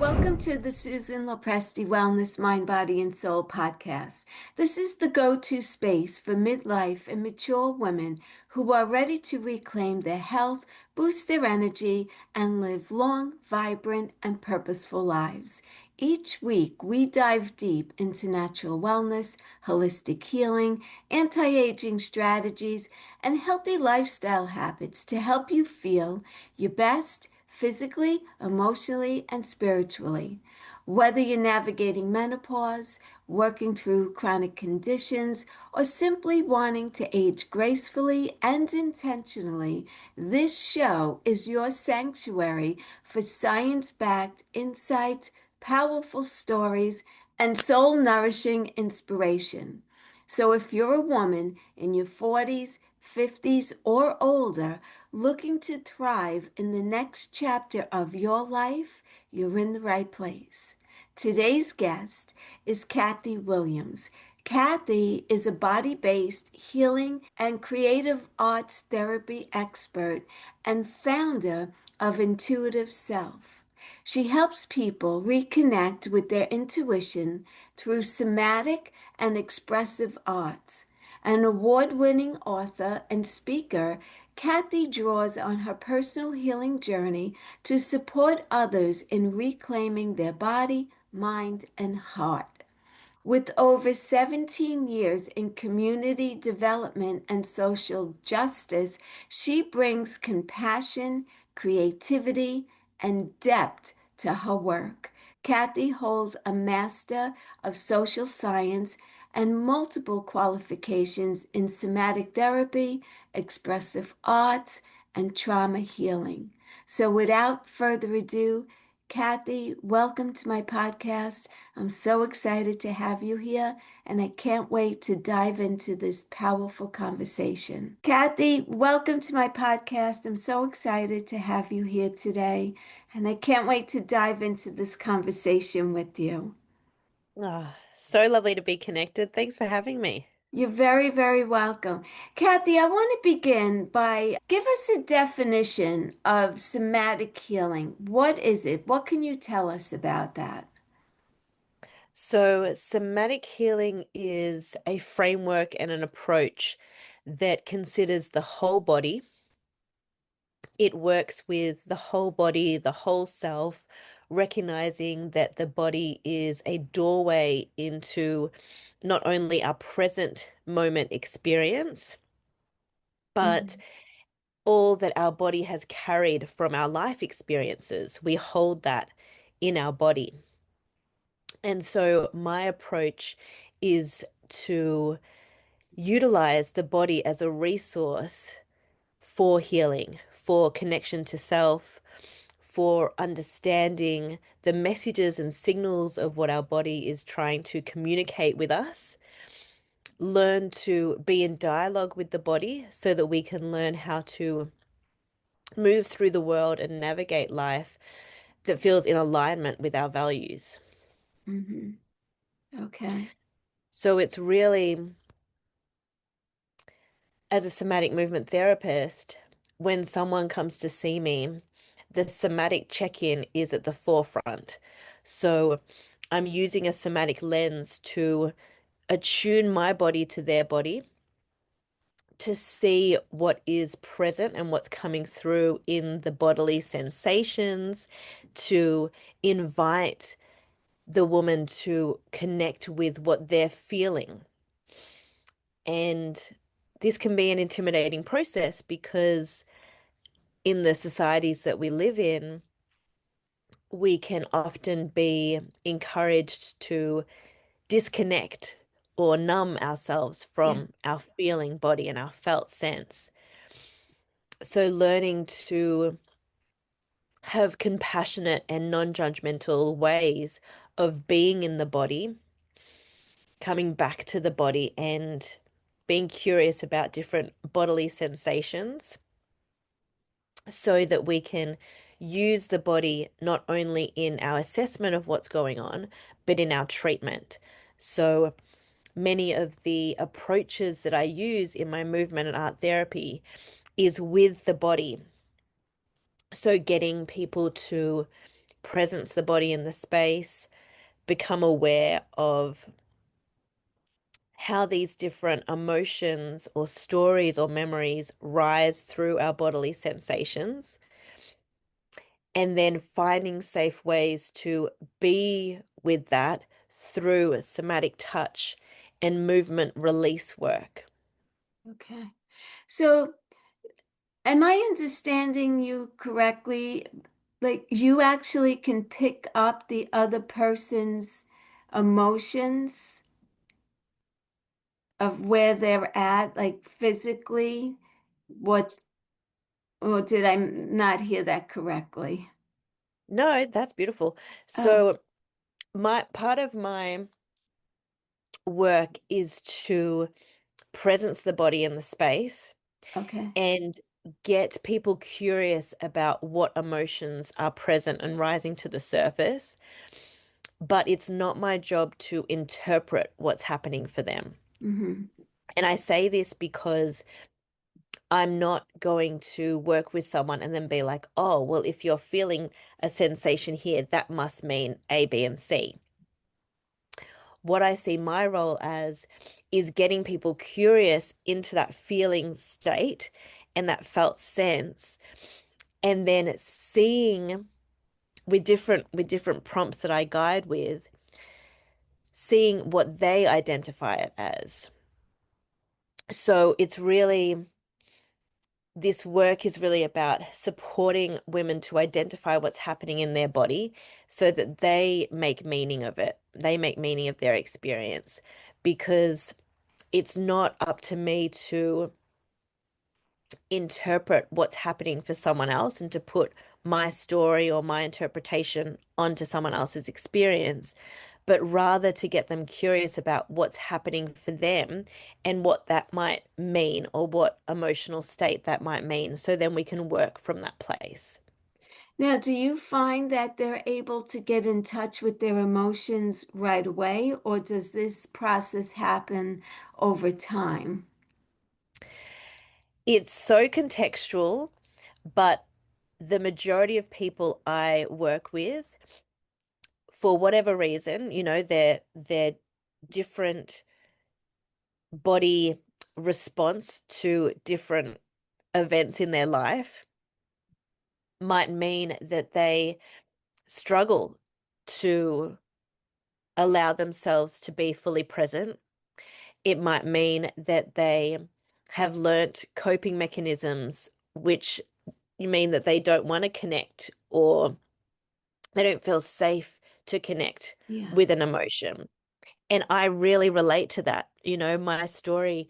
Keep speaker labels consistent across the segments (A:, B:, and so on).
A: Welcome to the Susan LoPresti Wellness Mind, Body, and Soul podcast. This is the go-to space for midlife and mature women who are ready to reclaim their health, boost their energy, and live long, vibrant, and purposeful lives. Each week, we dive deep into natural wellness, holistic healing, anti-aging strategies, and healthy lifestyle habits to help you feel your best physically, emotionally, and spiritually. Whether you're navigating menopause, working through chronic conditions, or simply wanting to age gracefully and intentionally, this show is your sanctuary for science-backed insights, powerful stories, and soul-nourishing inspiration. So if you're a woman in your 40s, 50s, or older looking to thrive in the next chapter of your life, you're in the right place. Today's guest is Cathy Williams. Cathy is a body-based healing and creative arts therapy expert and founder of Intuitive Self. She helps people reconnect with their intuition through somatic and expressive arts. An award-winning author and speaker, Cathy draws on her personal healing journey to support others in reclaiming their body, mind, and heart. With over 17 years in community development and social justice, she brings compassion, creativity, and depth to her work. Cathy holds a Master of Social Science and multiple qualifications in somatic therapy, expressive arts, and trauma healing. So without further ado, Cathy, welcome to my podcast. I'm so excited to have you here, and I can't wait to dive into this powerful conversation. Cathy, welcome to my podcast. I'm so excited to have you here today, and I can't wait to dive into this conversation with you.
B: So lovely to be connected. Thanks for having me.
A: You're very, very welcome. Cathy, I want to begin by give us a definition of somatic healing. What is it? What can you tell us about that?
B: So, somatic healing is a framework and an approach that considers the whole body. It works with the whole body, the whole self, recognizing that the body is a doorway into not only our present moment experience, but
A: Mhm.
B: all that our body has carried from our life experiences. We hold that in our body. And so my approach is to utilize the body as a resource for healing, for connection to self, for understanding the messages and signals of what our body is trying to communicate with us. Learn to be in dialogue with the body so that we can learn how to move through the world and navigate life that feels in alignment with our values.
A: Mhm. Okay.
B: So it's really, as a somatic movement therapist, when someone comes to see me, the somatic check-in is at the forefront. So I'm using a somatic lens to attune my body to their body, to see what is present and what's coming through in the bodily sensations, to invite the woman to connect with what they're feeling. And this can be an intimidating process because in the societies that we live in, we can often be encouraged to disconnect or numb ourselves
A: Yeah.
B: from our feeling body and our felt sense. So, learning to have compassionate and non-judgmental ways of being in the body, coming back to the body and being curious about different bodily sensations so that we can use the body not only in our assessment of what's going on, but in our treatment. So many of the approaches that I use in my movement and art therapy is with the body. So getting people to presence the body in the space, become aware of how these different emotions or stories or memories rise through our bodily sensations, and then finding safe ways to be with that through somatic touch and movement release work.
A: Okay. So, am I understanding you correctly? Like, you actually can pick up the other person's emotions of where they're at, like physically? What, or did I not hear that correctly?
B: No, that's beautiful.
A: Oh,
B: So, my part of my work is to presence the body in the space
A: okay.
B: and get people curious about what emotions are present and rising to the surface. But it's not my job to interpret what's happening for them.
A: Mm-hmm.
B: And I say this because I'm not going to work with someone and then be like, oh, well, if you're feeling a sensation here, that must mean A, B, and C. What I see my role as is getting people curious into that feeling state and that felt sense, and then seeing with different prompts that I guide with, seeing what they identify it as. So it's really this work is really about supporting women to identify what's happening in their body so that they make meaning of it. They make meaning of their experience because it's not up to me to interpret what's happening for someone else and to put my story or my interpretation onto someone else's experience, but rather to get them curious about what's happening for them and what that might mean or what emotional state that might mean. So then we can work from that place.
A: Now, do you find that they're able to get in touch with their emotions right away, or does this process happen over time?
B: It's so contextual, but the majority of people I work with, for whatever reason, they're different body response to different events in their life might mean that they struggle to allow themselves to be fully present. It might mean that they have learnt coping mechanisms, which mean that they don't want to connect or they don't feel safe to connect
A: Yeah.
B: with an emotion. And I really relate to that. My story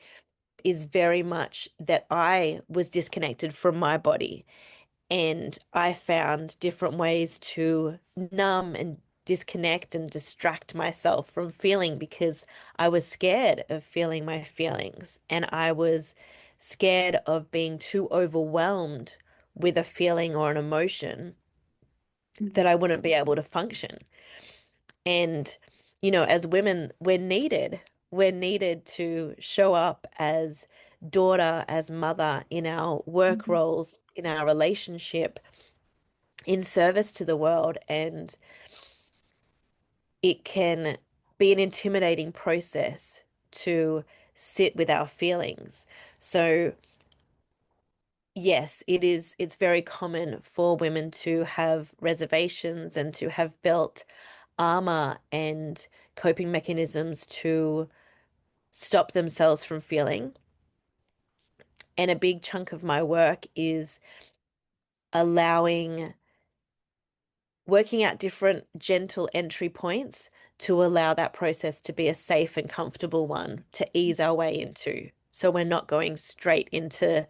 B: is very much that I was disconnected from my body. And I found different ways to numb and disconnect and distract myself from feeling because I was scared of feeling my feelings. And I was scared of being too overwhelmed with a feeling or an emotion that
A: Mhm.
B: I wouldn't be able to function. And, as women, we're needed. We're needed to show up as daughter, as mother in our work
A: Mhm.
B: roles, in our relationship, in service to the world. And it can be an intimidating process to sit with our feelings. So, yes, it's very common for women to have reservations and to have built armor and coping mechanisms to stop themselves from feeling. And a big chunk of my work is allowing, working out different gentle entry points to allow that process to be a safe and comfortable one to ease our way into. So we're not going straight into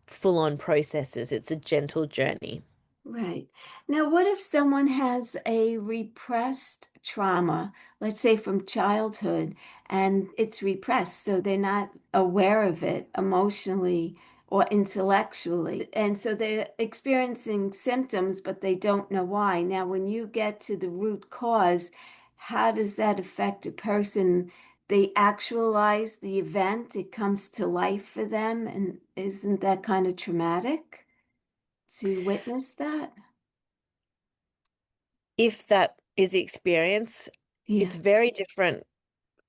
B: full-on processes. It's a gentle journey.
A: Right. Now, what if someone has a repressed trauma, let's say from childhood, and it's repressed, so they're not aware of it emotionally or intellectually, and so they're experiencing symptoms, but they don't know why. Now, when you get to the root cause, how does that affect a person? They actualize the event, it comes to life for them, and isn't that kind of traumatic to witness that?
B: if that is the experience, it's
A: Yeah.
B: very different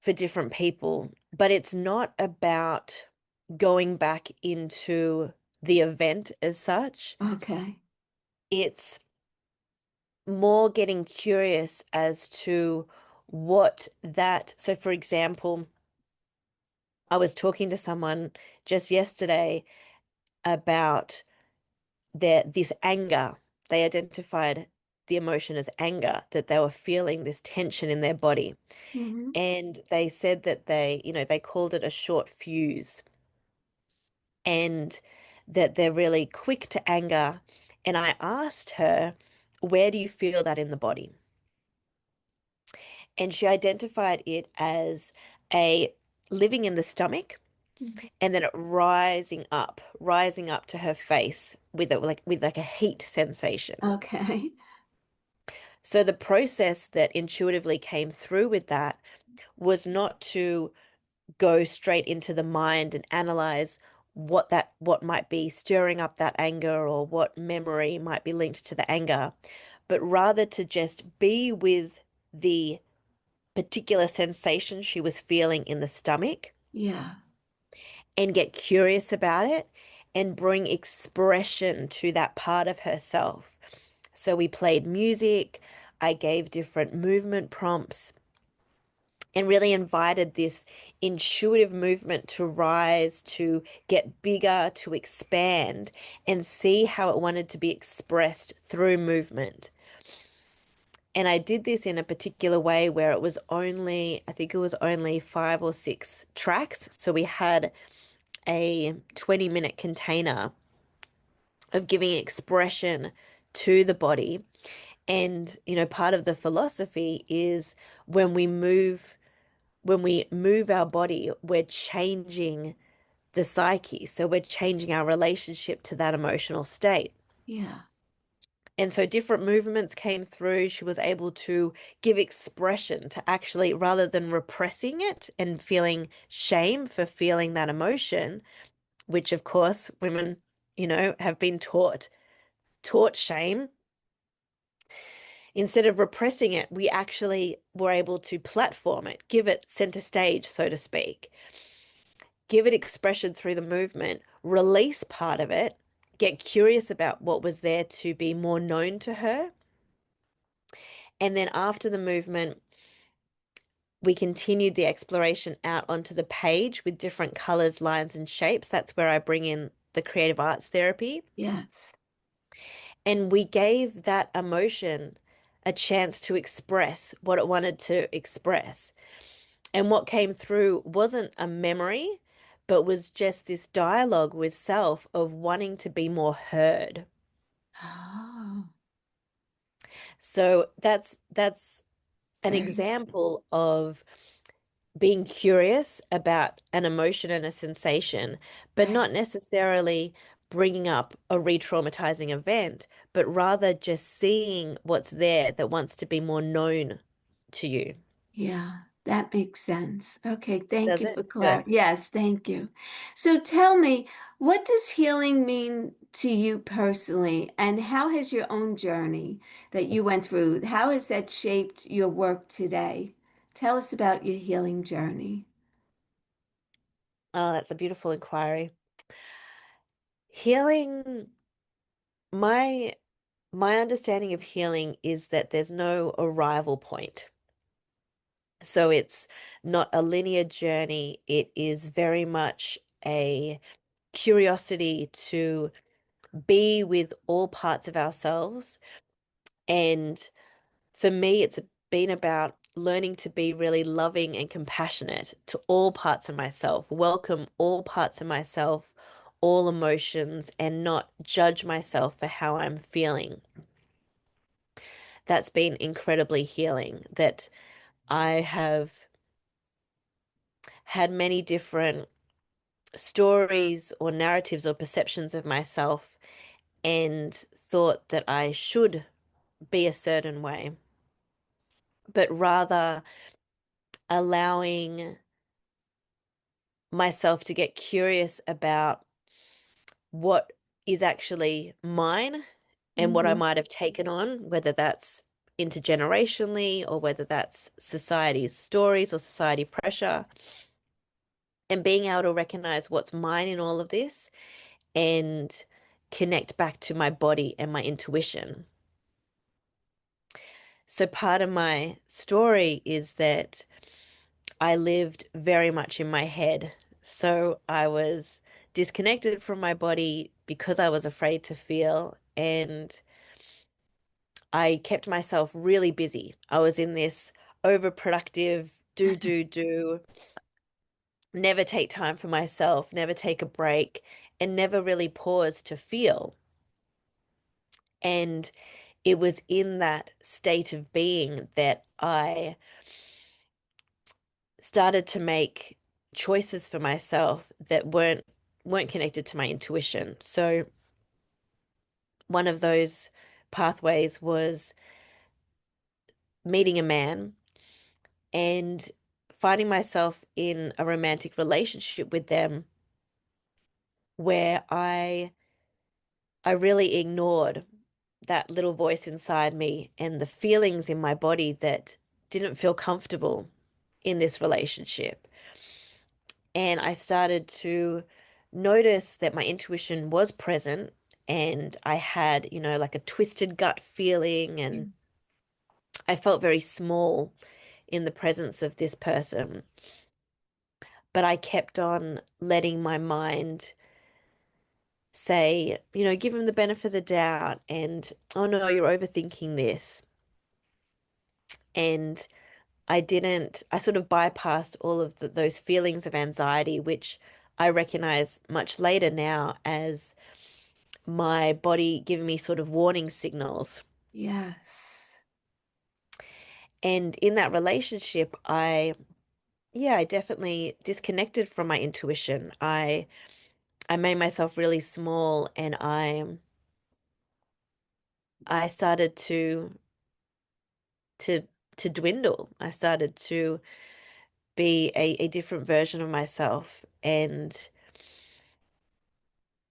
B: for different people, but it's not about going back into the event as such.
A: Okay.
B: It's more getting curious as to what that, so for example, I was talking to someone just yesterday about this anger. They identified the emotion as anger, that they were feeling this tension in their body.
A: Hmm.
B: And they said that they called it a short fuse and that they're really quick to anger. And I asked her, where do you feel that in the body? And she identified it as a living in the stomach and then it rising up to her face with like a heat sensation.
A: Okay.
B: So the process that intuitively came through with that was not to go straight into the mind and analyze what might be stirring up that anger or what memory might be linked to the anger, but rather to just be with the particular sensation she was feeling in the stomach
A: Yeah.
B: and get curious about it and bring expression to that part of herself. So we played music, I gave different movement prompts and really invited this intuitive movement to rise, to get bigger, to expand, and see how it wanted to be expressed through movement. And I did this in a particular way where it was only, I think it was only 5 or 6 tracks. So we had a 20-minute container of giving expression to the body. And, part of the philosophy is when we move when we move our body, we're changing the psyche. So we're changing our relationship to that emotional state.
A: Yeah.
B: And so different movements came through. She was able to give expression to actually, rather than repressing it and feeling shame for feeling that emotion, which of course women, have been taught shame. Instead of repressing it, we actually were able to platform it, give it center stage, so to speak, give it expression through the movement, release part of it, get curious about what was there to be more known to her. And then after the movement, we continued the exploration out onto the page with different colors, lines, and shapes. That's where I bring in the creative arts therapy.
A: Yes.
B: And we gave that emotion a chance to express what it wanted to express. And what came through wasn't a memory, but was just this dialogue with self of wanting to be more heard.
A: Oh,
B: So that's an
A: very.
B: example of being curious about an emotion and a sensation, but
A: Right.
B: not necessarily bringing up a re-traumatizing event, but rather just seeing what's there that wants to be more known to you.
A: Yeah, that makes sense. Okay, thank
B: Does
A: you
B: it?
A: for
B: Good.
A: clarity. Yes, thank you. So tell me, what does healing mean to you personally, and how has your own journey that you went through, how has that shaped your work today? Tell us about your healing journey.
B: Oh, that's a beautiful inquiry. Healing, my my understanding of healing is that there's no arrival point. So it's not a linear journey. It is very much a curiosity to be with all parts of ourselves. And for me, it's been about learning to be really loving and compassionate to all parts of myself, welcome all parts of myself, all emotions, and not judge myself for how I'm feeling. That's been incredibly healing, that I have had many different stories or narratives or perceptions of myself and thought that I should be a certain way, but rather allowing myself to get curious about what is actually mine and what I
A: Hmm.
B: might have taken on, whether that's intergenerationally or whether that's society's stories or society pressure, and being able to recognize what's mine in all of this and connect back to my body and my intuition. So part of my story is that I lived very much in my head. So I was disconnected from my body because I was afraid to feel, and I kept myself really busy. I was in this overproductive do, never take time for myself, never take a break, and never really pause to feel. And it was in that state of being that I started to make choices for myself that weren't connected to my intuition. So one of those pathways was meeting a man and finding myself in a romantic relationship with them where I really ignored that little voice inside me and the feelings in my body that didn't feel comfortable in this relationship. And I started to notice that my intuition was present and I had, like a twisted gut feeling, and I felt very small in the presence of this person. But I kept on letting my mind say, give him the benefit of the doubt and, oh no, you're overthinking this. And I sort of bypassed all of those feelings of anxiety, which I recognize much later now as my body giving me sort of warning signals.
A: Yes.
B: And in that relationship, I definitely disconnected from my intuition. I made myself really small, and I started to to dwindle. I started to be a different version of myself. And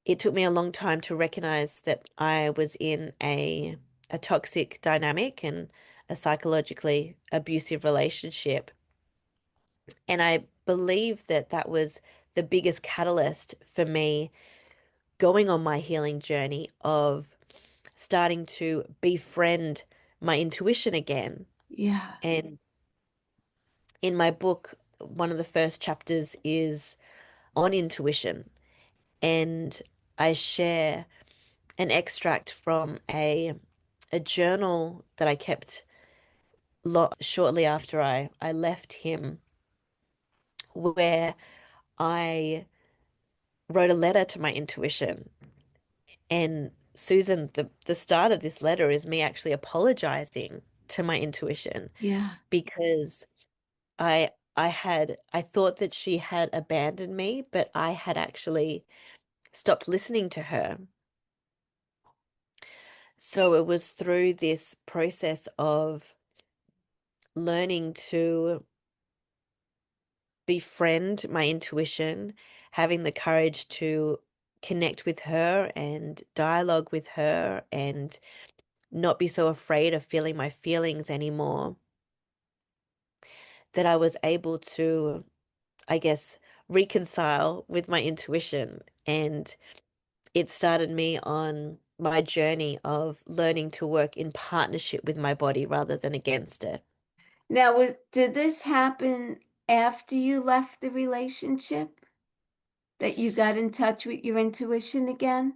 B: it took me a long time to recognize that I was in a toxic dynamic and a psychologically abusive relationship. And I believe that that was the biggest catalyst for me going on my healing journey of starting to befriend my intuition again.
A: Yeah.
B: And in my book, one of the first chapters is on intuition. And I share an extract from a journal that I kept shortly after I left him, where I wrote a letter to my intuition. And Susan, the start of this letter is me actually apologizing to my intuition
A: Yeah.
B: because I thought that she had abandoned me, but I had actually stopped listening to her. So it was through this process of learning to befriend my intuition, having the courage to connect with her and dialogue with her and not be so afraid of feeling my feelings anymore, that I was able to, I guess, reconcile with my intuition. And it started me on my journey of learning to work in partnership with my body rather than against it.
A: Now, did this happen after you left the relationship that you got in touch with your intuition again?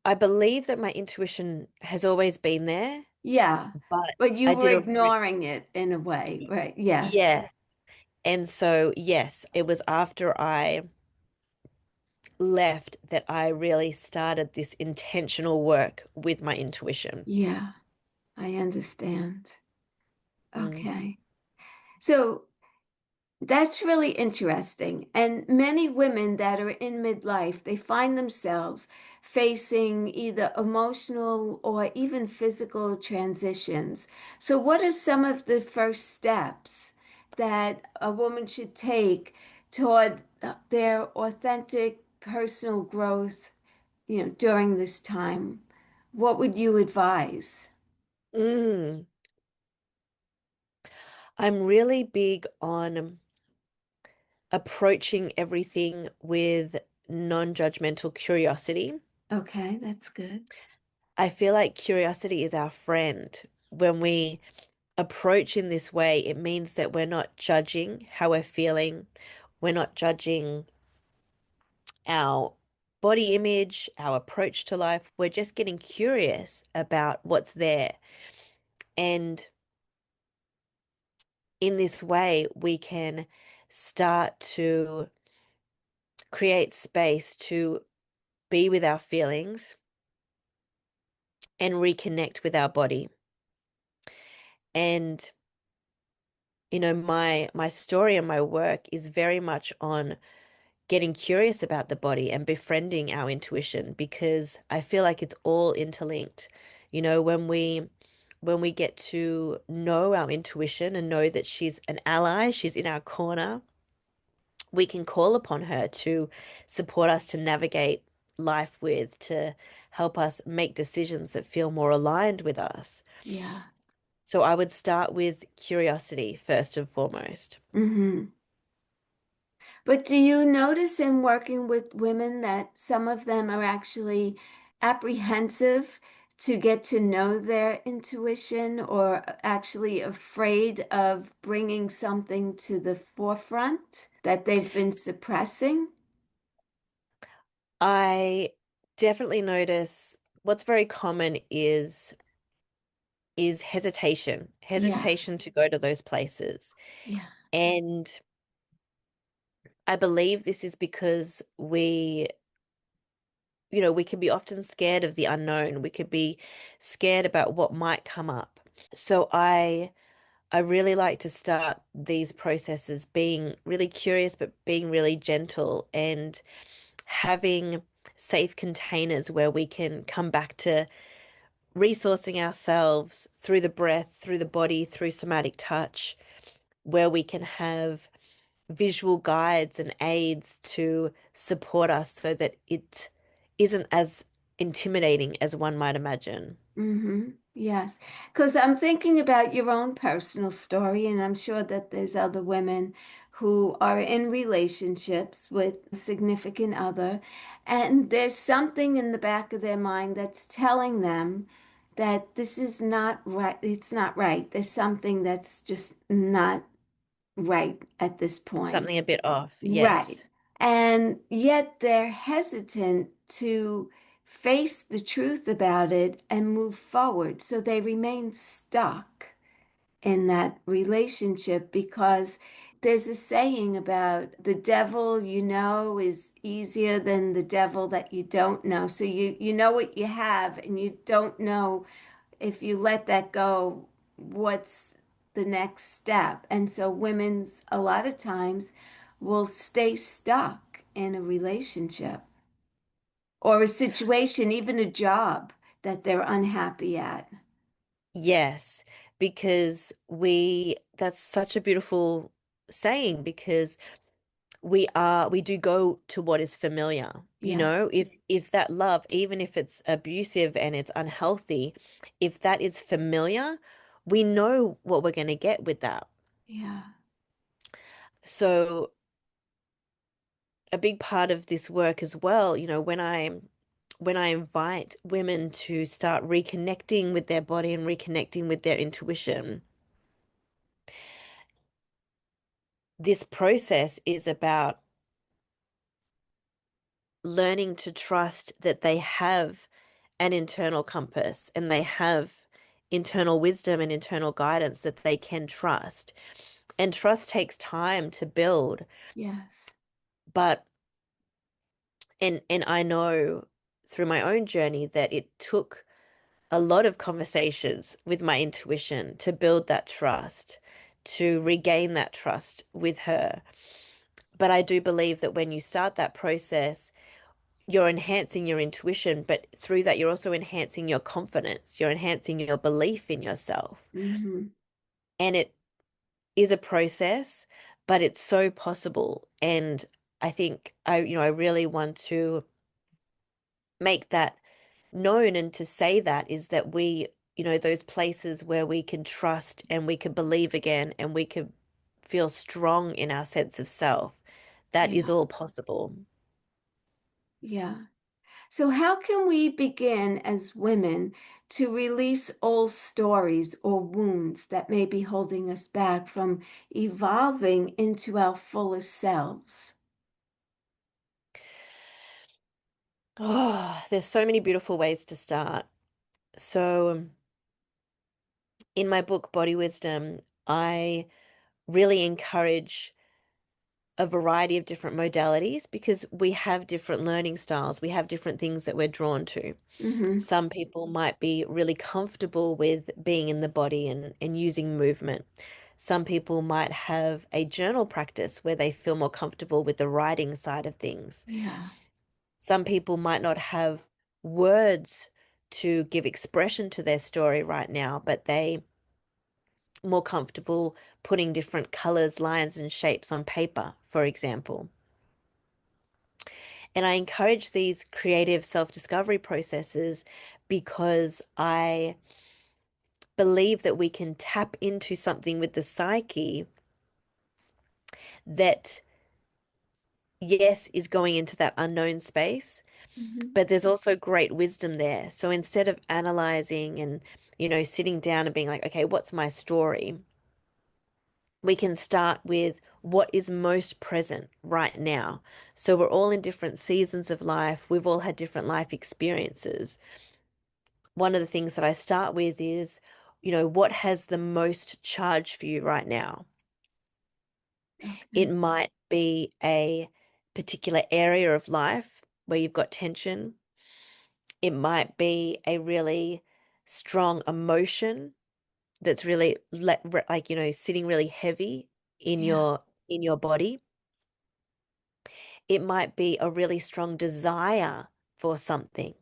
B: I believe that my intuition has always been there,
A: Yeah.
B: but
A: But you
B: I
A: were
B: did a
A: ignoring it in a way, right? Yeah.
B: yeah. And so, yes, it was after I left that I really started this intentional work with my intuition.
A: Yeah. I understand.
B: Mm.
A: Okay. So that's really interesting. And many women that are in midlife, they find themselves facing either emotional or even physical transitions. So, what are some of the first steps that a woman should take toward their authentic personal growth, during this time? What would you advise?
B: Mm. I'm really big on approaching everything with non-judgmental curiosity.
A: Okay, that's good.
B: I feel like curiosity is our friend. When we approach in this way, it means that we're not judging how we're feeling. We're not judging our body image, our approach to life. We're just getting curious about what's there. And in this way, we can start to create space to be with our feelings and reconnect with our body. And my story and my work is very much on getting curious about the body and befriending our intuition because I feel like it's all interlinked. When we get to know our intuition and know that she's an ally, she's in our corner, we can call upon her to support us to navigate life with, to help us make decisions that feel more aligned with us.
A: Yeah.
B: So I would start with curiosity first and foremost.
A: Mm-hmm. But do you notice in working with women that some of them are actually apprehensive to get to know their intuition or actually afraid of bringing something to the forefront that they've been suppressing?
B: I definitely notice what's very common is hesitation,
A: Yeah,
B: hesitation to go to those places.
A: yeah,
B: And I believe this is because we can be often scared of the unknown. We could be scared about what might come up. So I really like to start these processes being really curious, but being really gentle and having safe containers where we can come back to resourcing ourselves through the breath, through the body, through somatic touch, where we can have visual guides and aids to support us so that it isn't as intimidating as one might imagine.
A: mm-hmm. Yes, because I'm thinking about your own personal story, and I'm sure that there's other women who are in relationships with a significant other, and there's something in the back of their mind that's telling them that this is not right. It's not right. There's something that's just not right at this point.
B: Something a bit off,
A: Right.
B: yes.
A: And yet they're hesitant to face the truth about it and move forward. So they remain stuck in that relationship because there's a saying about the devil you know is easier than the devil that you don't know. So you know what you have and you don't know if you let that go, what's the next step? And so women's a lot of times will stay stuck in a relationship or a situation, even a job that they're unhappy at.
B: Yes, because that's such a beautiful saying because we do go to what is familiar.
A: Yeah,
B: If that love, even if it's abusive and it's unhealthy, if that is familiar, we know what we're going to get with that.
A: yeah,
B: So a big part of this work as well, when I invite women to start reconnecting with their body and reconnecting with their intuition, this process is about learning to trust that they have an internal compass and they have internal wisdom and internal guidance that they can trust. And trust takes time to build,
A: yes.
B: but and I know through my own journey that it took a lot of conversations with my intuition to build that trust, to regain that trust with her. But I do believe that when you start that process, you're enhancing your intuition, but through that, you're also enhancing your confidence. You're enhancing your belief in yourself.
A: Hmm.
B: And it is a process, but it's so possible. And I think I really want to make that known and to say that is that those places where we can trust and we can believe again and we can feel strong in our sense of self. That is
A: Yeah.
B: all possible.
A: Yeah. So, how can we begin as women to release old stories or wounds that may be holding us back from evolving into our fullest selves?
B: Oh, there's so many beautiful ways to start. So, in my book, Body Wisdom, I really encourage a variety of different modalities because we have different learning styles. We have different things that we're drawn to.
A: Mm-hmm.
B: Some people might be really comfortable with being in the body and using movement. Some people might have a journal practice where they feel more comfortable with the writing side of things.
A: Yeah.
B: Some people might not have words to give expression to their story right now, but they more comfortable putting different colors, lines, and shapes on paper, for example. And I encourage these creative self-discovery processes because I believe that we can tap into something with the psyche that, yes, is going into that unknown space,
A: Mm-hmm.
B: but there's also great wisdom there. So instead of analyzing and, sitting down and being like, okay, what's my story? We can start with what is most present right now. So we're all in different seasons of life. We've all had different life experiences. One of the things that I start with is, what has the most charge for you right now? It
A: Okay.
B: might be a particular area of life where you've got tension. It might be a really strong emotion that's really like, sitting really heavy in
A: Yeah.
B: your body. It might be a really strong desire for something.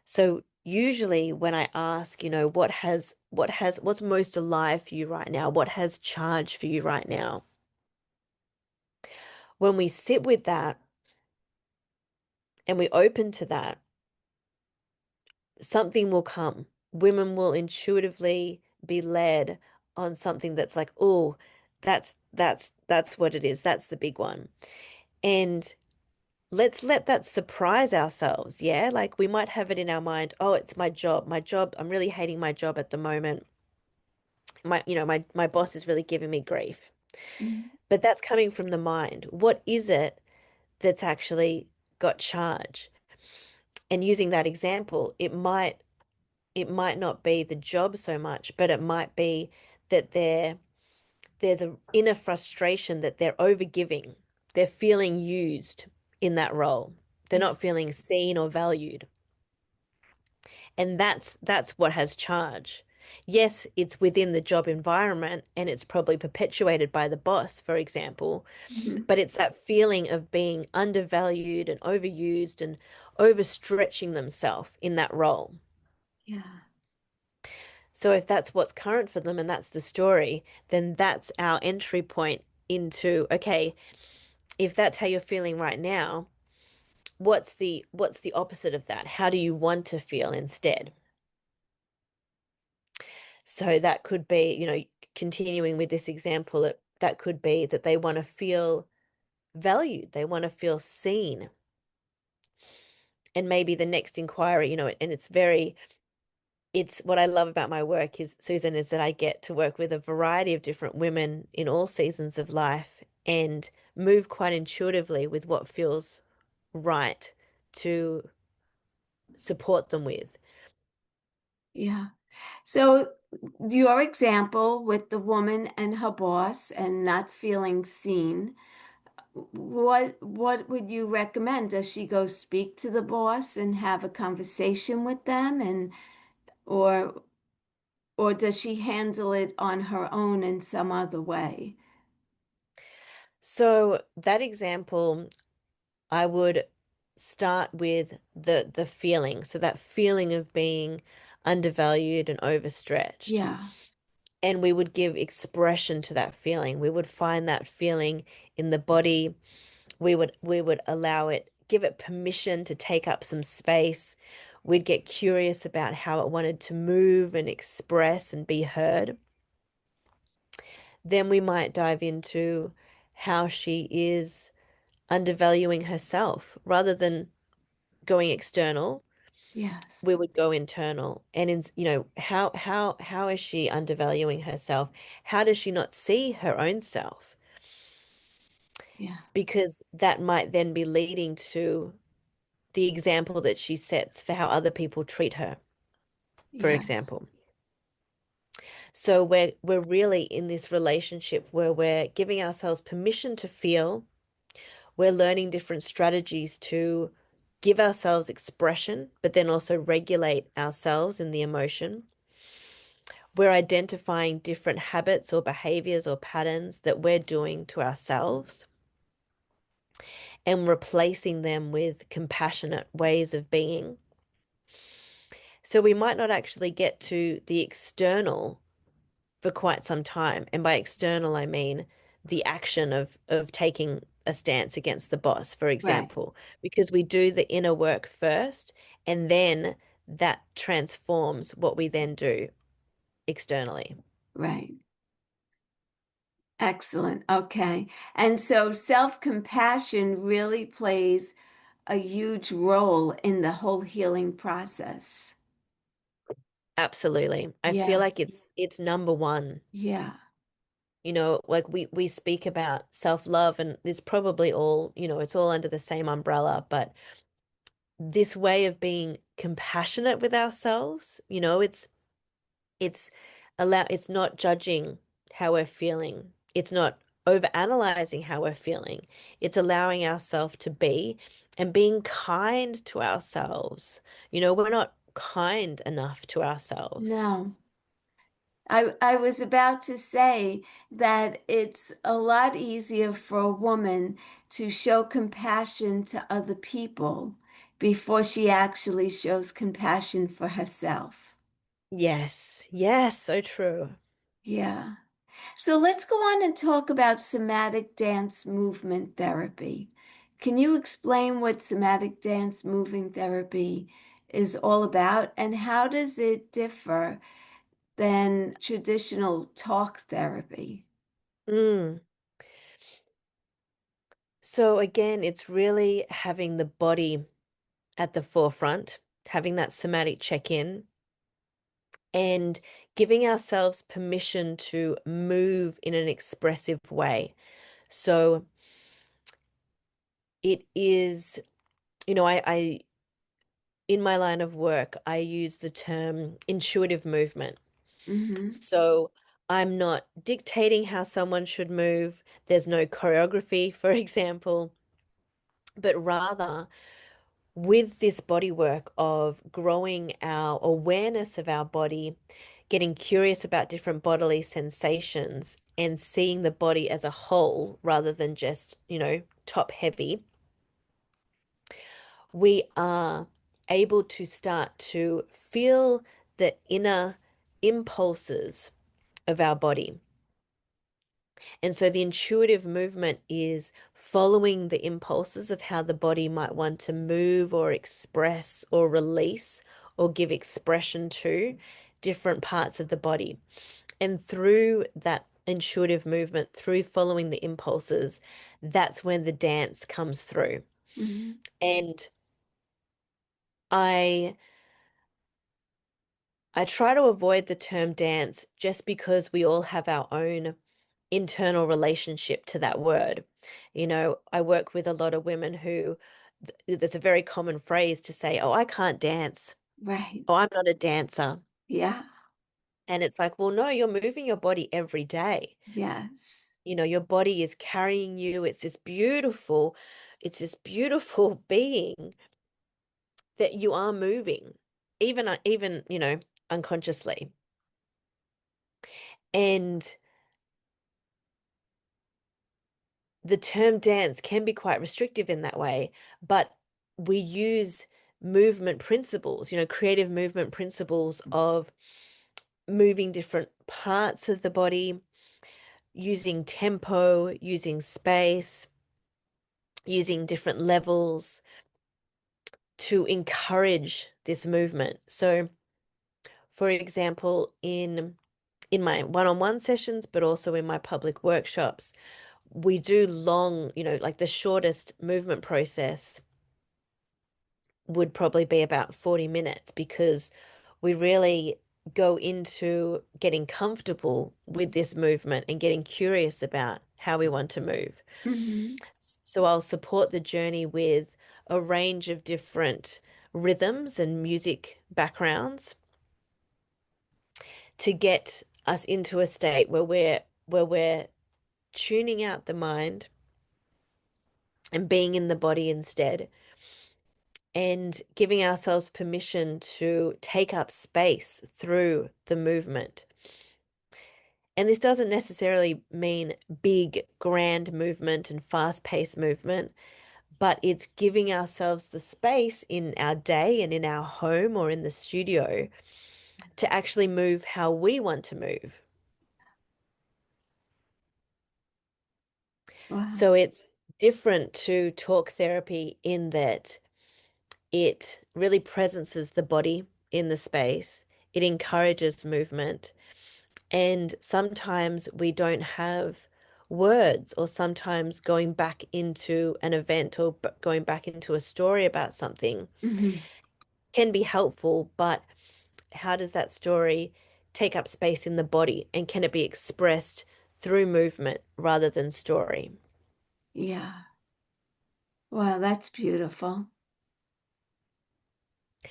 B: So usually when I ask, what's most alive for you right now? What has charge for you right now? When we sit with that and we open to that, something will come. Women will intuitively be led on something that's like, oh, that's what it is. That's the big one. And let's let that surprise ourselves. Yeah. Like we might have it in our mind, oh, it's my job. My job, I'm really hating my job at the moment. My boss is really giving me grief.
A: Mm-hmm.
B: But that's coming from the mind. What is it that's actually got charge? And using that example, it might not be the job so much, but it might be that there's an inner frustration that they're overgiving. They're feeling used in that role. They're
A: Yeah.
B: not feeling seen or valued. And that's what has charge. Yes, it's within the job environment and it's probably perpetuated by the boss, for example,
A: Mm-hmm.
B: but it's that feeling of being undervalued and overused and overstretching themselves in that role.
A: Yeah.
B: So if that's what's current for them and that's the story, then that's our entry point into, okay, if that's how you're feeling right now, what's the opposite of that? How do you want to feel instead? So that could be, continuing with this example, that could be that they want to feel valued, they want to feel seen. And maybe the next inquiry, and it's what I love about my work is, Susan, is that I get to work with a variety of different women in all seasons of life and move quite intuitively with what feels right to support them with.
A: Yeah. So, your example with the woman and her boss and not feeling seen, what would you recommend? Does she go speak to the boss and have a conversation with them and or or does she handle it on her own in some other way?
B: So that example, I would start with the feeling. So that feeling of being undervalued and overstretched.
A: Yeah.
B: And we would give expression to that feeling. We would find that feeling in the body. We would allow it, give it permission to take up some space. We'd get curious about how it wanted to move and express and be heard. Then we might dive into how she is undervaluing herself. Rather than going external, we
A: Yes.
B: would go internal. And in, how is she undervaluing herself? How does she not see her own self?
A: Yeah.
B: Because that might then be leading to the example that she sets for how other people treat her, for
A: Yes.
B: example. So we're really in this relationship where we're giving ourselves permission to feel. We're learning different strategies to give ourselves expression, but then also regulate ourselves in the emotion. We're identifying different habits or behaviors or patterns that we're doing to ourselves and replacing them with compassionate ways of being. So we might not actually get to the external for quite some time. And by external, I mean the action of taking a stance against the boss, for
A: Right.
B: example, because we do the inner work first, and then that transforms what we then do externally.
A: Right. Excellent. Okay. And so self-compassion really plays a huge role in the whole healing process.
B: Absolutely. I feel
A: Yeah.
B: like it's number one.
A: Yeah.
B: Like we speak about self-love and it's probably all, it's all under the same umbrella, but this way of being compassionate with ourselves, it's it's not judging how we're feeling. It's not overanalyzing how we're feeling. It's allowing ourselves to be and being kind to ourselves. We're not kind enough to ourselves.
A: No. I was about to say that it's a lot easier for a woman to show compassion to other people before she actually shows compassion for herself.
B: Yes, yes, so true.
A: Yeah. So let's go on and talk about somatic dance movement therapy. Can you explain what somatic dance moving therapy is all about and how does it differ than traditional talk therapy?
B: Mm. So again, it's really having the body at the forefront, having that somatic check-in and giving ourselves permission to move in an expressive way. So it is, I in my line of work, I use the term intuitive movement.
A: Hmm.
B: So I'm not dictating how someone should move. There's no choreography, for example, but rather with this body work of growing our awareness of our body, getting curious about different bodily sensations, and seeing the body as a whole rather than just, top heavy, we are able to start to feel the inner impulses of our body. And so the intuitive movement is following the impulses of how the body might want to move or express or release or give expression to different parts of the body. And through that intuitive movement, through following the impulses, that's when the dance comes through.
A: Hmm.
B: And I I try to avoid the term dance just because we all have our own internal relationship to that word. I work with a lot of women who there's a very common phrase to say, "Oh, I can't dance.
A: Right.
B: Oh, I'm not a dancer."
A: Yeah.
B: And it's like, well, no, you're moving your body every day.
A: Yes.
B: Your body is carrying you. It's this beautiful being that you are moving, even, unconsciously. And the term dance can be quite restrictive in that way, but we use movement principles, creative movement principles of moving different parts of the body, using tempo, using space, using different levels to encourage this movement. So, for example, in my one-on-one sessions, but also in my public workshops, we do long, like the shortest movement process would probably be about 40 minutes because we really go into getting comfortable with this movement and getting curious about how we want to move.
A: Hmm.
B: So I'll support the journey with a range of different rhythms and music backgrounds to get us into a state where we're tuning out the mind and being in the body instead, and giving ourselves permission to take up space through the movement. And this doesn't necessarily mean big, grand movement and fast-paced movement, but it's giving ourselves the space in our day and in our home or in the studio to actually move how we want to move.
A: Wow.
B: So it's different to talk therapy in that it really presences the body in the space. It encourages movement. And sometimes we don't have words, or sometimes going back into an event or going back into a story about something
A: Hmm.
B: can be helpful, but how does that story take up space in the body? And can it be expressed through movement rather than story?
A: Yeah. Wow, that's beautiful.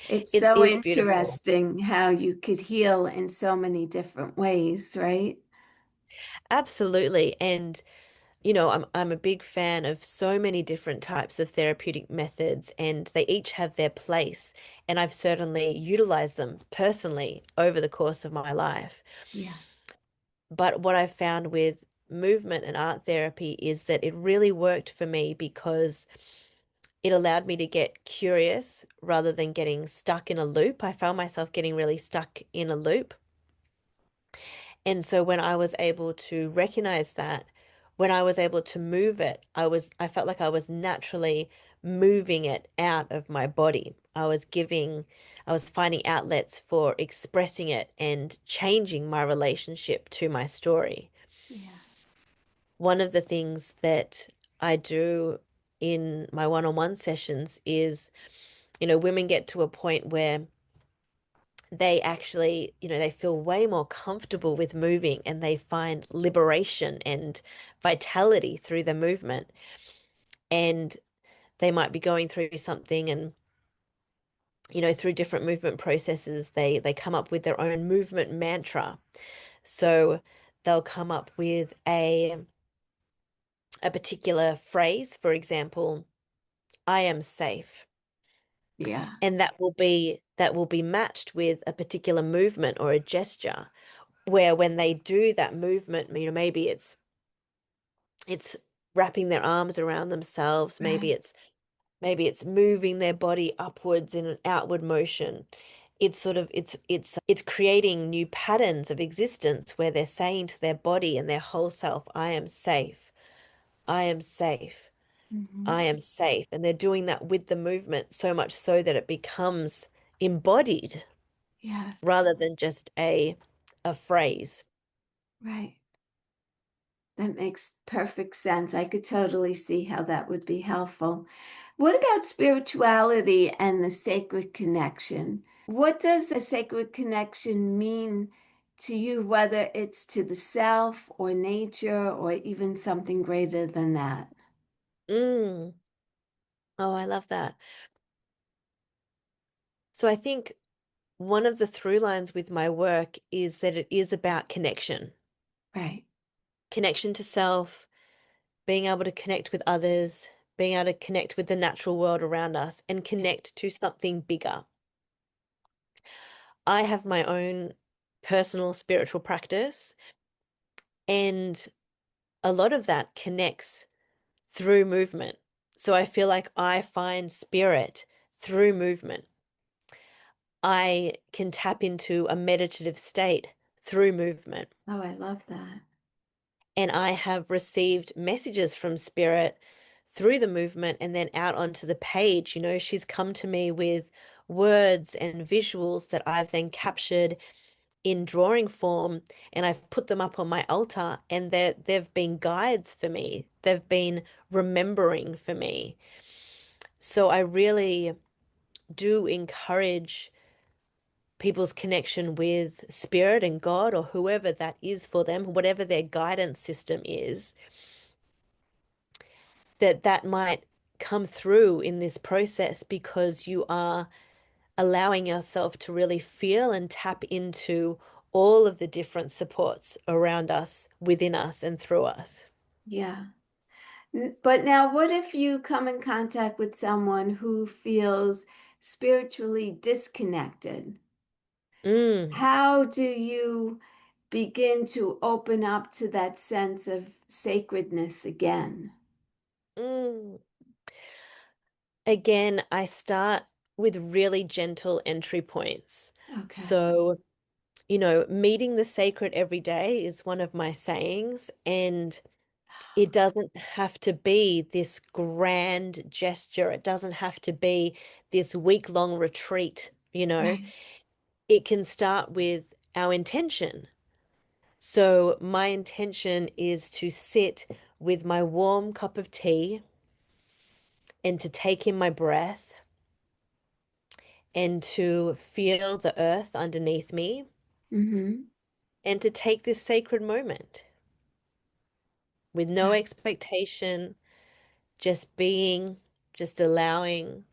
A: It's
B: It
A: so
B: is beautiful.
A: interesting how you could heal in so many different ways, right?
B: Absolutely. And I'm a big fan of so many different types of therapeutic methods, and they each have their place. And I've certainly utilized them personally over the course of my life.
A: Yeah.
B: But what I've found with movement and art therapy is that it really worked for me because it allowed me to get curious rather than getting stuck in a loop. I found myself getting really stuck in a loop. And so when I was able to recognize that, when I was able to move it, I felt like I was naturally moving it out of my body. I was finding outlets for expressing it and changing my relationship to my story.
A: Yeah.
B: One of the things that I do in my one-on-one sessions is, women get to a point where they actually, they feel way more comfortable with moving and they find liberation and vitality through the movement. And they might be going through something and, through different movement processes, they come up with their own movement mantra. So they'll come up with a particular phrase, for example, I am safe.
A: Yeah.
B: And that will be matched with a particular movement or a gesture where when they do that movement, maybe it's wrapping their arms around themselves, maybe
A: Right.
B: it's moving their body upwards in an outward motion. It's creating new patterns of existence where they're saying to their body and their whole self, I am safe. I am safe.
A: Hmm.
B: I am safe. And they're doing that with the movement so much so that it becomes embodied
A: Yeah.
B: rather than just a phrase.
A: Right. That makes perfect sense. I could totally see how that would be helpful. What about spirituality and the sacred connection? What does a sacred connection mean to you, whether it's to the self or nature or even something greater than that?
B: Mm. Oh, I love that. So I think one of the through lines with my work is that it is about connection,
A: Right.
B: connection to self, being able to connect with others, being able to connect with the natural world around us, and connect to something bigger. I have my own personal spiritual practice, and a lot of that connects through movement. So I feel like I find spirit through movement. I can tap into a meditative state through movement.
A: Oh, I love that.
B: And I have received messages from spirit through the movement and then out onto the page. She's come to me with words and visuals that I've then captured in drawing form, and I've put them up on my altar, and they've been guides for me. They've been remembering for me. So I really do encourage people's connection with spirit and God or whoever that is for them, whatever their guidance system is, that might come through in this process because you are allowing yourself to really feel and tap into all of the different supports around us, within us, and through us.
A: Yeah. But now, what if you come in contact with someone who feels spiritually disconnected?
B: Mm,
A: How do you begin to open up to that sense of sacredness again?
B: mm. Again, I start with really gentle entry points.
A: Okay.
B: So, meeting the sacred every day is one of my sayings, and it doesn't have to be this grand gesture. It doesn't have to be this week-long retreat.
A: Right.
B: It can start with our intention. So, my intention is to sit with my warm cup of tea and to take in my breath and to feel the earth underneath me
A: Mm-hmm.
B: and to take this sacred moment with no
A: Yeah.
B: expectation, just being, just allowing,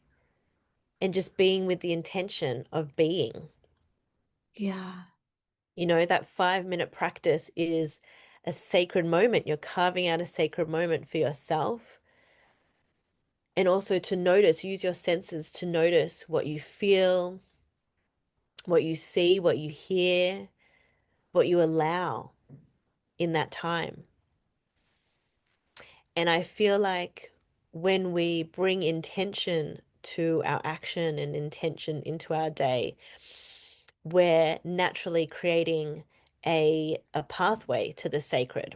B: and just being with the intention of being.
A: Yeah.
B: That 5-minute practice is a sacred moment. You're carving out a sacred moment for yourself. And also to notice, use your senses to notice what you feel, what you see, what you hear, what you allow in that time. And I feel like when we bring intention to our action and intention into our day, we're naturally creating a pathway to the sacred.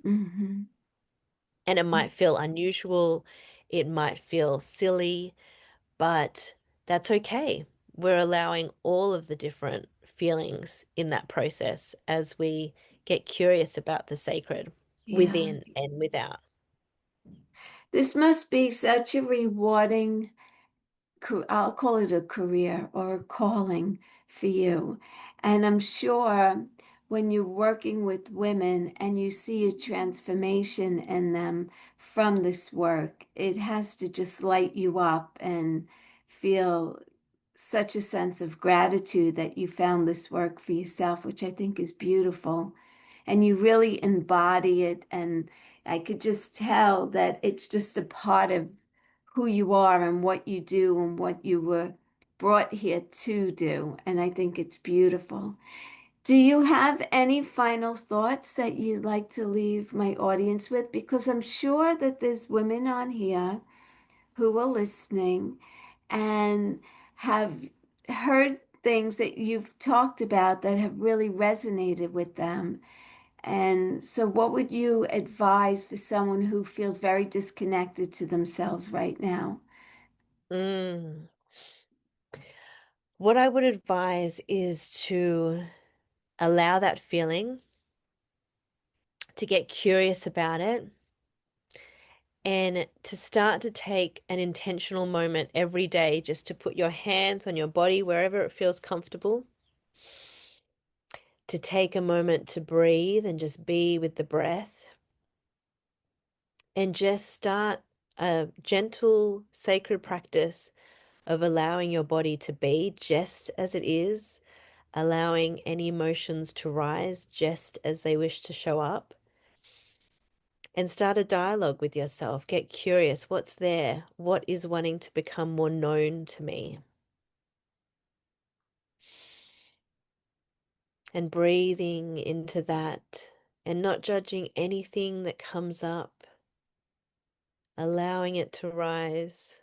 A: Mm-hmm.
B: And it might feel unusual, it might feel silly, but that's okay. We're allowing all of the different feelings in that process as we get curious about the sacred
A: Yeah.
B: within and without.
A: This must be such a rewarding, I'll call it a career or a calling for you. And I'm sure when you're working with women and you see a transformation in them from this work, it has to just light you up and feel such a sense of gratitude that you found this work for yourself, which I think is beautiful. And you really embody it. And I could just tell that it's just a part of who you are and what you do and what you were brought here to do. And I think it's beautiful. Do you have any final thoughts that you'd like to leave my audience with? Because I'm sure that there's women on here who are listening and have heard things that you've talked about that have really resonated with them. And so, what would you advise for someone who feels very disconnected to themselves right now?
B: Mm. What I would advise is to allow that feeling, to get curious about it, and to start to take an intentional moment every day just to put your hands on your body wherever it feels comfortable, to take a moment to breathe and just be with the breath, and just start a gentle, sacred practice of allowing your body to be just as it is, allowing any emotions to rise just as they wish to show up, and start a dialogue with yourself. Get curious. What's there? What is wanting to become more known to me? And breathing into that and not judging anything that comes up, allowing it to rise.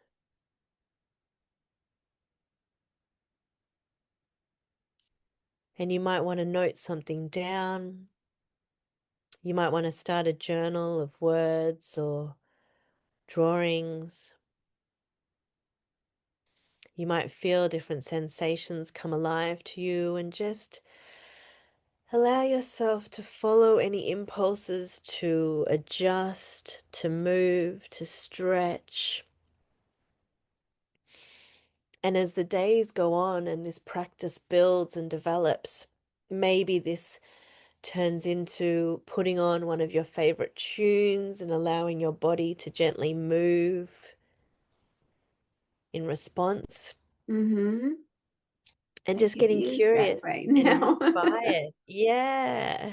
B: And you might want to note something down. You might want to start a journal of words or drawings. You might feel different sensations come alive to you, and just allow yourself to follow any impulses to adjust, to move, to stretch. And as the days go on and this practice builds and develops, maybe this turns into putting on one of your favorite tunes and allowing your body to gently move in response,
A: Mm-hmm.
B: and
A: I
B: just
A: could
B: getting
A: use that
B: curious
A: right
B: and
A: now.
B: inspired. Yeah,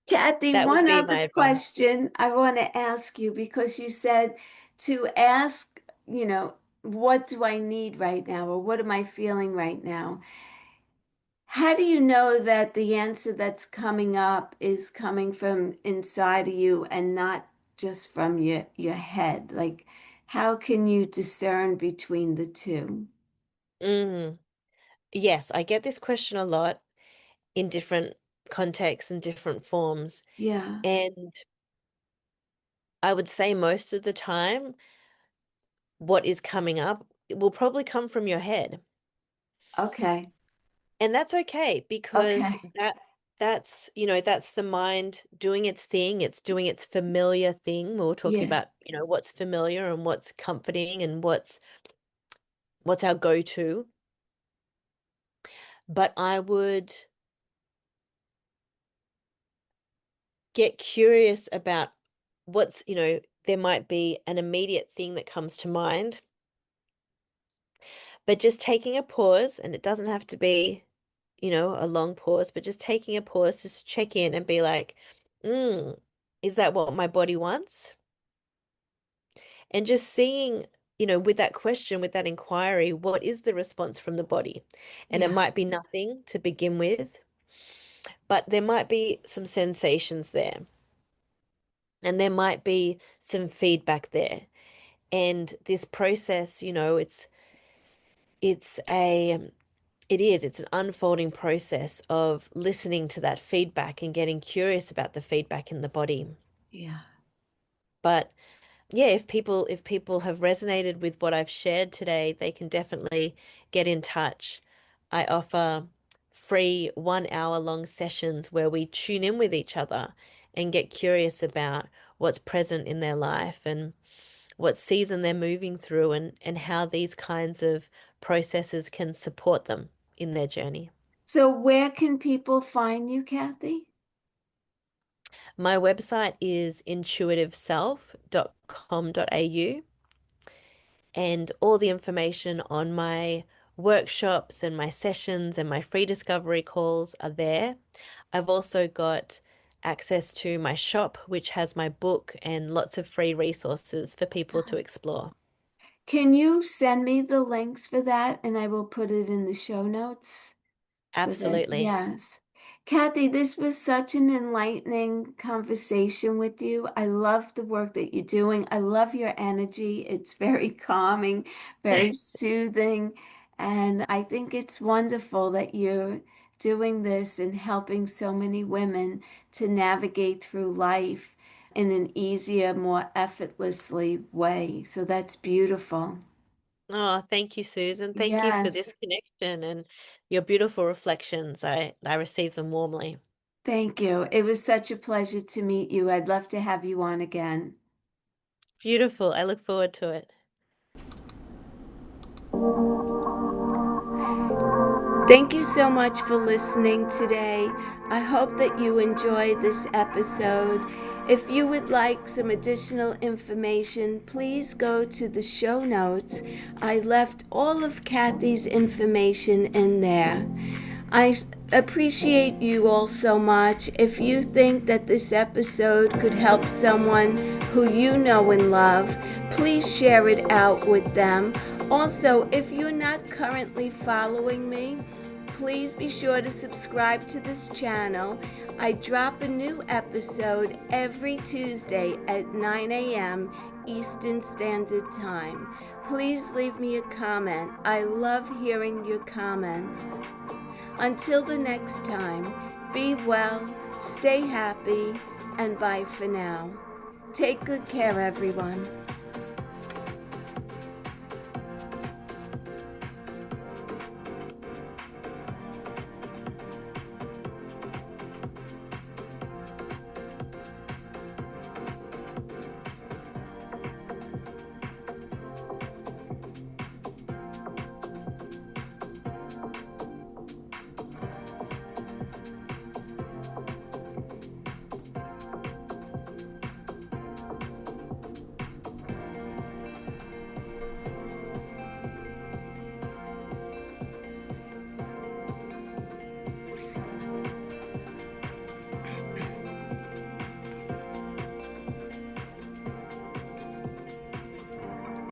A: Kathy,
B: that would
A: one
B: be
A: other
B: my advice.
A: question I want to ask you because you said to ask, what do I need right now or what am I feeling right now? How do you know that the answer that's coming up is coming from inside of you and not just from your head? Like, how can you discern between the two?
B: Mm. Yes, I get this question a lot in different contexts and different forms.
A: Yeah.
B: And I would say most of the time, what is coming up will probably come from your head.
A: Okay.
B: And that's okay, because
A: Okay.
B: that's the mind doing its thing. It's doing its familiar thing. We were talking
A: Yeah.
B: about, what's familiar and what's comforting and what's our go-to. But I would get curious about there might be an immediate thing that comes to mind, but just taking a pause, and it doesn't have to be, a long pause, but just taking a pause just to check in and be like, mm, is that what my body wants? And just seeing, with that question, with that inquiry, what is the response from the body? And it
A: Yeah.
B: might be nothing to begin with, but there might be some sensations there, and there might be some feedback there. And this process, it's a it's an unfolding process of listening to that feedback and getting curious about the feedback in the body.
A: Yeah.
B: But yeah, if people have resonated with what I've shared today, they can definitely get in touch. I offer free 1 hour long sessions where we tune in with each other and get curious about what's present in their life and what season they're moving through, and how these kinds of processes can support them in their journey.
A: So where can people find you, Kathy?
B: My website is intuitiveself.com.au, and all the information on my workshops and my sessions and my free discovery calls are there. I've also got access to my shop, which has my book and lots of free resources for people to explore.
A: Can you send me the links for that and I will put it in the show notes? So that,
B: Absolutely.
A: yes. Kathy, this was such an enlightening conversation with you. I love the work that you're doing. I love your energy. It's very calming, very soothing. And I think it's wonderful that you're doing this and helping so many women to navigate through life in an easier, more effortlessly way. So that's beautiful.
B: Oh, thank you, Susan. Thank you for
A: Yes.
B: this connection and your beautiful reflections. I receive them warmly.
A: Thank you. It was such a pleasure to meet you. I'd love to have you on again.
B: Beautiful. I look forward to it.
A: Thank you so much for listening today. I hope that you enjoyed this episode. If you would like some additional information, please go to the show notes. I left all of Kathy's information in there. Appreciate you all so much. If you think that this episode could help someone who you know and love, please share it out with them. Also, if you're not currently following me, please be sure to subscribe to this channel. I drop a new episode every Tuesday at 9 a.m. Eastern Standard Time. Please leave me a comment. I love hearing your comments. Until the next time, be well, stay happy, and bye for now. Take good care, everyone.